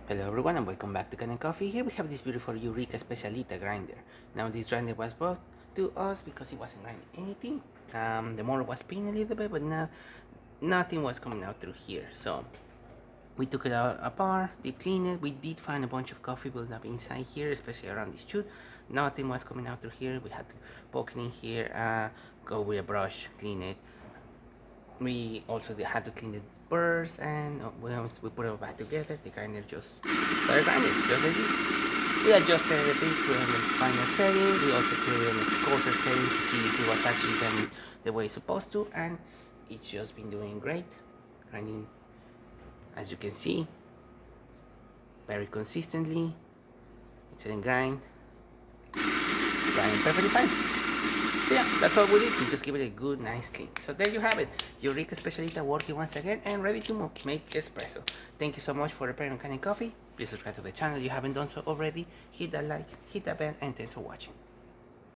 Hello everyone and welcome back to Kanen Coffee. Here we have this beautiful Eureka especialista grinder. Now this grinder was brought to us because it wasn't grinding anything. The motor was spinning a little bit, but now nothing was coming out through here. So we took it out apart, deep cleaned it. We did find a bunch of coffee built up inside here, especially around this chute. Nothing was coming out through here. We had to poke it in here, go with a brush, clean it. We also had to clean the burrs, and once we put it all back together, the grinder just started grinding, just like this. We adjusted it a bit to the final setting. We also put it in the quarter setting to see if it was actually done the way it's supposed to, and it's just been doing great. Grinding, as you can see, very consistently. Excellent grind. Grinding perfectly fine. So yeah, that's all we did. We just give it a good, nice clean. So there you have it. Eureka Especialista working once again and ready to make espresso. Thank you so much for repairing Kanen Coffee. Please subscribe to the channel if you haven't done so already. Hit that like, hit that bell, and thanks for watching.